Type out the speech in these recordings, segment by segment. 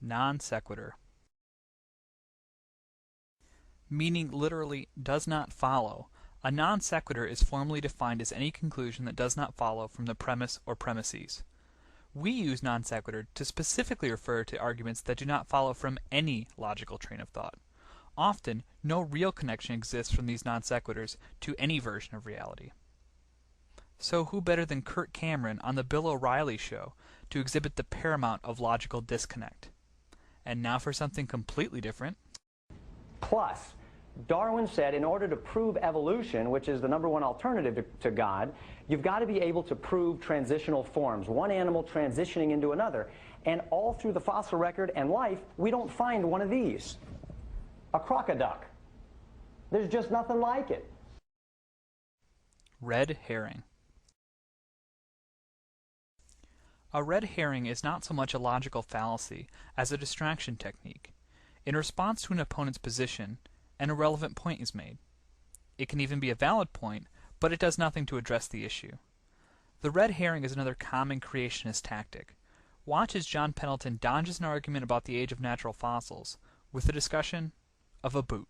Non sequitur. Meaning literally does not follow, a non sequitur is formally defined as any conclusion that does not follow from the premise or premises. We use non sequitur to specifically refer to arguments that do not follow from any logical train of thought. Often, no real connection exists from these non sequiturs to any version of reality. So who better than Kirk Cameron on the Bill O'Reilly Show to exhibit the paramount of logical disconnect? And now for something completely different. Plus, Darwin said in order to prove evolution, which is the #1 alternative to God, you've got to be able to prove transitional forms, one animal transitioning into another. And all through the fossil record and life, we don't find one of these. A crocoduck. There's just nothing like it. Red herring. A red herring is not so much a logical fallacy as a distraction technique. In response to an opponent's position, an irrelevant point is made. It can even be a valid point, but it does nothing to address the issue. The red herring is another common creationist tactic. Watch as John Pendleton dodges an argument about the age of natural fossils with the discussion of a boot.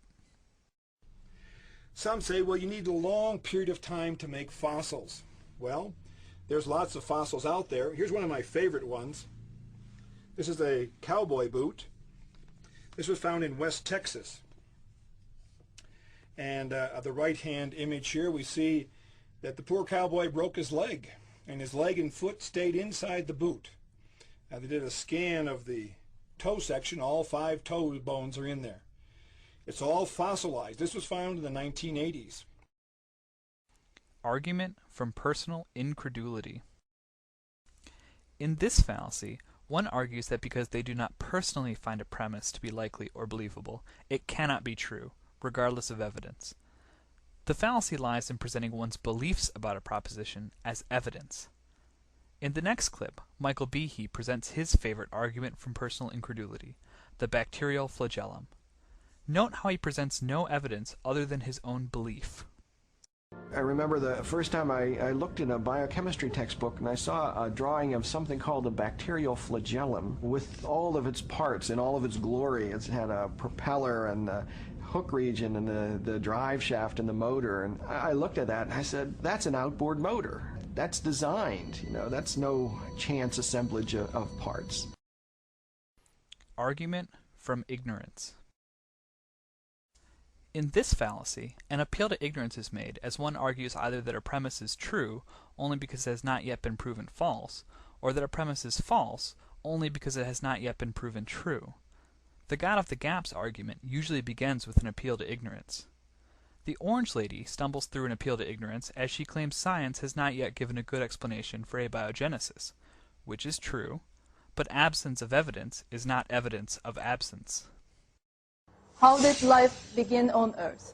Some say, well, you need a long period of time to make fossils. Well, there's lots of fossils out there. Here's one of my favorite ones. This is a cowboy boot. This was found in West Texas. And the right-hand image here, we see that the poor cowboy broke his leg, and his leg and foot stayed inside the boot. Now, they did a scan of the toe section. All 5 toe bones are in there. It's all fossilized. This was found in the 1980s. Argument from personal incredulity. In this fallacy, one argues that because they do not personally find a premise to be likely or believable, it cannot be true, regardless of evidence. The fallacy lies in presenting one's beliefs about a proposition as evidence. In the next clip, Michael Behe presents his favorite argument from personal incredulity, the bacterial flagellum. Note how he presents no evidence other than his own belief. I remember the first time I looked in a biochemistry textbook and I saw a drawing of something called a bacterial flagellum with all of its parts in all of its glory. It had a propeller and the hook region and the drive shaft and the motor. And I looked at that and I said, that's an outboard motor. That's designed. That's no chance assemblage of parts. Argument from ignorance. In this fallacy, an appeal to ignorance is made as one argues either that a premise is true only because it has not yet been proven false, or that a premise is false only because it has not yet been proven true. The God of the Gaps argument usually begins with an appeal to ignorance. The Orange Lady stumbles through an appeal to ignorance as she claims science has not yet given a good explanation for abiogenesis, which is true, but absence of evidence is not evidence of absence. How did life begin on Earth?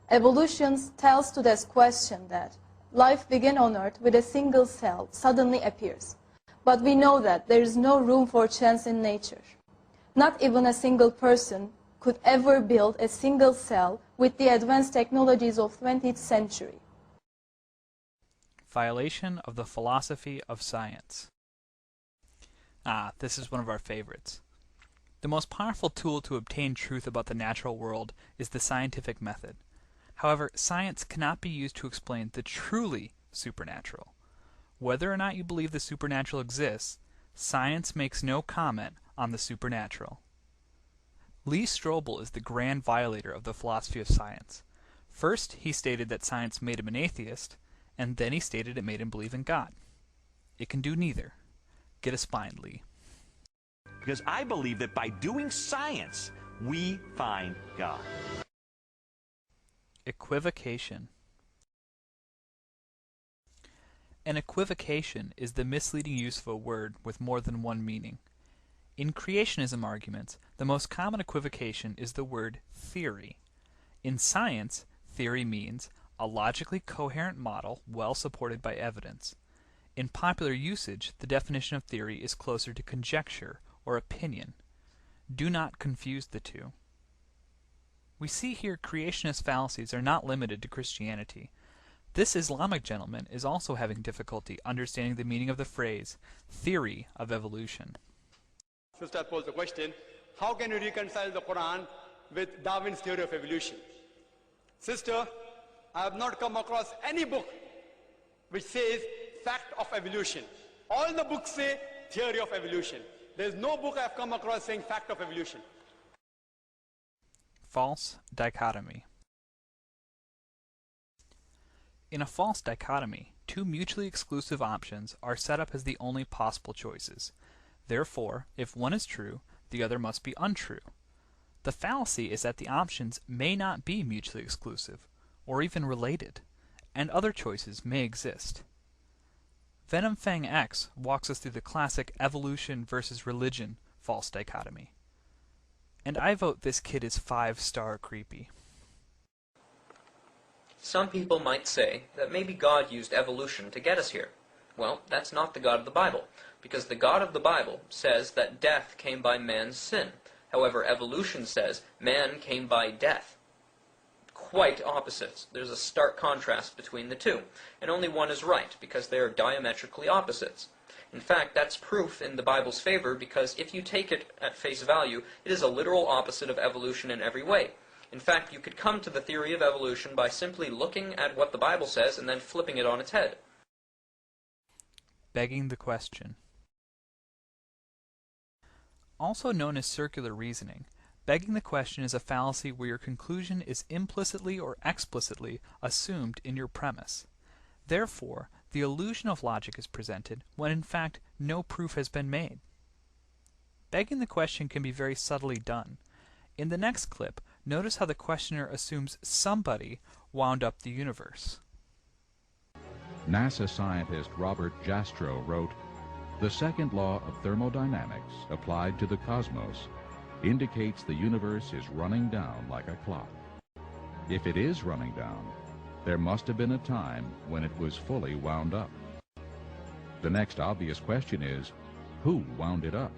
Evolution tells to this question that life began on Earth with a single cell suddenly appears. But we know that there is no room for chance in nature. Not even a single person could ever build a single cell with the advanced technologies of 20th century. Violation of the philosophy of science. This is one of our favorites. The most powerful tool to obtain truth about the natural world is the scientific method. However, science cannot be used to explain the truly supernatural. Whether or not you believe the supernatural exists, science makes no comment on the supernatural. Lee Strobel is the grand violator of the philosophy of science. First, he stated that science made him an atheist, and then he stated it made him believe in God. It can do neither. Get a spine, Lee. Because I believe that by doing science, we find God. Equivocation. An equivocation is the misleading use of a word with more than one meaning. In creationism arguments, the most common equivocation is the word theory. In science, theory means a logically coherent model well supported by evidence. In popular usage, the definition of theory is closer to conjecture or opinion. Do not confuse the two. We see here creationist fallacies are not limited to Christianity. This Islamic gentleman is also having difficulty understanding the meaning of the phrase, theory of evolution. Sister posed the question, how can you reconcile the Quran with Darwin's theory of evolution? Sister, I have not come across any book which says fact of evolution. All the books say theory of evolution. There is no book I have come across saying fact of evolution. False dichotomy. In a false dichotomy, two mutually exclusive options are set up as the only possible choices. Therefore, if one is true, the other must be untrue. The fallacy is that the options may not be mutually exclusive, or even related, and other choices may exist. Venom Fang X walks us through the classic evolution versus religion false dichotomy. And I vote this kid is 5-star creepy. Some people might say that maybe God used evolution to get us here. Well, that's not the God of the Bible, because the God of the Bible says that death came by man's sin. However, evolution says man came by death. Quite opposites. There's a stark contrast between the two, and only one is right, because they are diametrically opposites. In fact, that's proof in the Bible's favor, because if you take it at face value, it is a literal opposite of evolution in every way. In fact, you could come to the theory of evolution by simply looking at what the Bible says and then flipping it on its head. Begging the question. Also known as circular reasoning, begging the question is a fallacy where your conclusion is implicitly or explicitly assumed in your premise. Therefore, the illusion of logic is presented when in fact no proof has been made. Begging the question can be very subtly done. In the next clip, notice how the questioner assumes somebody wound up the universe. NASA scientist Robert Jastrow wrote, "The second law of thermodynamics applied to the cosmos indicates the universe is running down like a clock. If it is running down, there must have been a time when it was fully wound up. The next obvious question is, who wound it up?